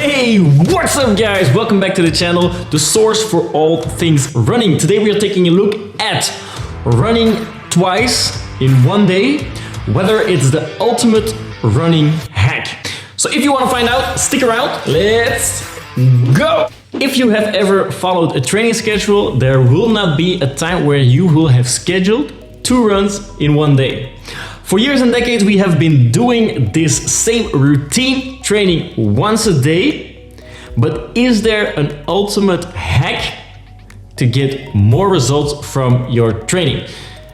Hey, what's up guys? Welcome back to the channel, the source for all things running. Today we are taking a look at running twice in one day, whether it's the ultimate running hack. So if you want to find out, stick around, let's go! If you have ever followed a training schedule, there will not be a time where you will have scheduled 2 runs in one day. For years and decades, we have been doing this same routine, training once a day. But is there an ultimate hack to get more results from your training?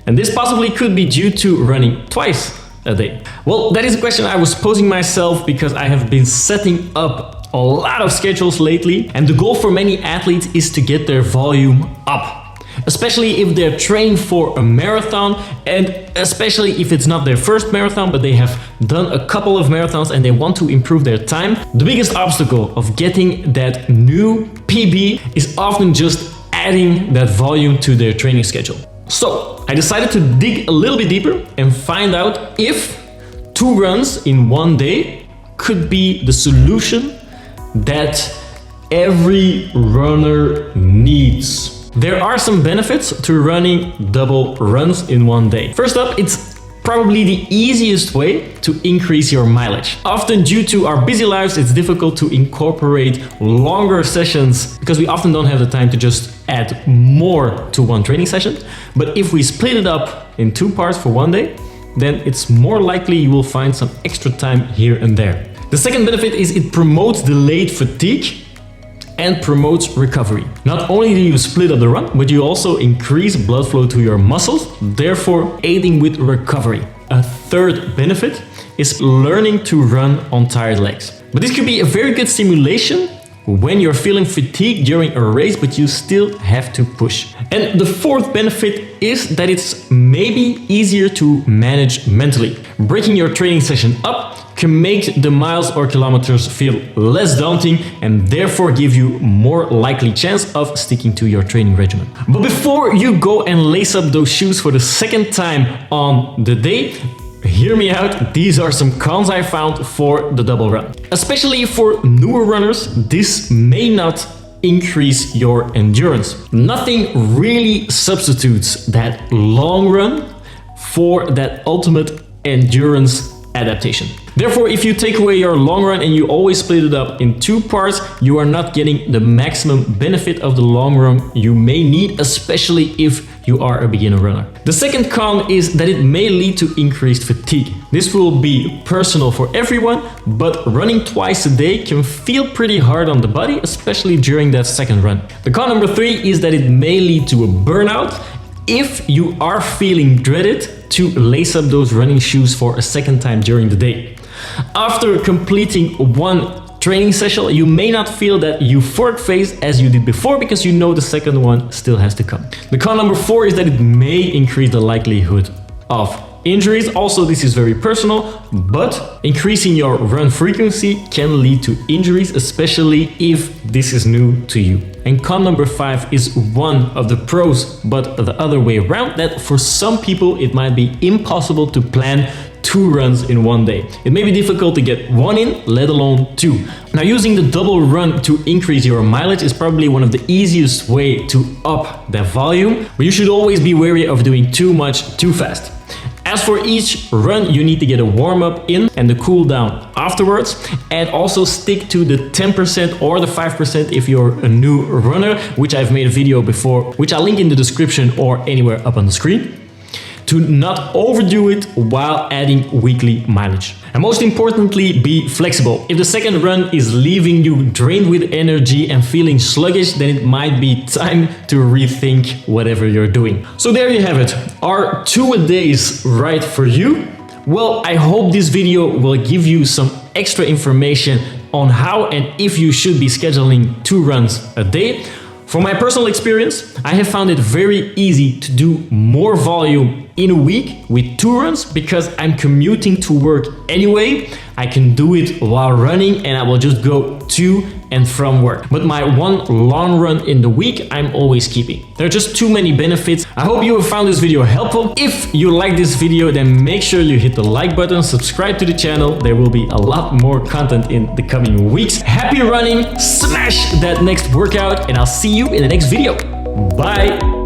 And this possibly could be due to running twice a day. Well, that is a question I was posing myself because I have been setting up a lot of schedules lately. And the goal for many athletes is to get their volume up. Especially if they're training for a marathon, and especially if it's not their first marathon, but they have done a couple of marathons and they want to improve their time. The biggest obstacle of getting that new PB is often just adding that volume to their training schedule. So I decided to dig a little bit deeper and find out if 2 runs in one day could be the solution that every runner needs. There are some benefits to running double runs in one day. First up, it's probably the easiest way to increase your mileage. Often due to our busy lives, it's difficult to incorporate longer sessions because we often don't have the time to just add more to one training session. But if we split it up in 2 parts for one day, then it's more likely you will find some extra time here and there. The second benefit is it promotes delayed fatigue and promotes recovery. Not only do you split up the run, but you also increase blood flow to your muscles, therefore aiding with recovery. A third benefit is learning to run on tired legs. But this could be a very good stimulation when you're feeling fatigued during a race, but you still have to push. And the fourth benefit is that it's maybe easier to manage mentally. Breaking your training session up can make the miles or kilometers feel less daunting and therefore give you more likely chance of sticking to your training regimen. But before you go and lace up those shoes for the second time on the day, hear me out, these are some cons I found for the double run. Especially for newer runners, this may not increase your endurance. Nothing really substitutes that long run for that ultimate endurance adaptation. Therefore, if you take away your long run and you always split it up in 2 parts, you are not getting the maximum benefit of the long run you may need, especially if you are a beginner runner. The second con is that it may lead to increased fatigue. This will be personal for everyone, but running twice a day can feel pretty hard on the body, especially during that second run. The con number 3 is that it may lead to a burnout if you are feeling dreaded to lace up those running shoes for a second time during the day. After completing one training session, you may not feel that euphoric phase as you did before because you know the second one still has to come. The con number 4 is that it may increase the likelihood of injuries. Also, this is very personal, but increasing your run frequency can lead to injuries, especially if this is new to you. And con number 5 is one of the pros, but the other way around, that for some people it might be impossible to plan 2 runs in one day. It may be difficult to get 1 in, let alone 2. Now, using the double run to increase your mileage is probably one of the easiest way to up that volume, but you should always be wary of doing too much too fast. As for each run, you need to get a warm-up in and the cool down afterwards, and also stick to the 10% or the 5% if you're a new runner, which I've made a video before, which I'll link in the description or anywhere up on the screen, to not overdo it while adding weekly mileage. And most importantly, be flexible. If the second run is leaving you drained with energy and feeling sluggish, then it might be time to rethink whatever you're doing. So there you have it. Are 2-a-days right for you? Well, I hope this video will give you some extra information on how and if you should be scheduling 2 runs a day. From my personal experience, I have found it very easy to do more volume in a week with 2 runs because I'm commuting to work anyway. I can do it while running, and I will just go to and from work. But my one long run in the week, I'm always keeping. There are just too many benefits. I hope you have found this video helpful. If you like this video, then make sure you hit the like button, subscribe to the channel. There will be a lot more content in the coming weeks. Happy running, smash that next workout, and I'll see you in the next video. Bye.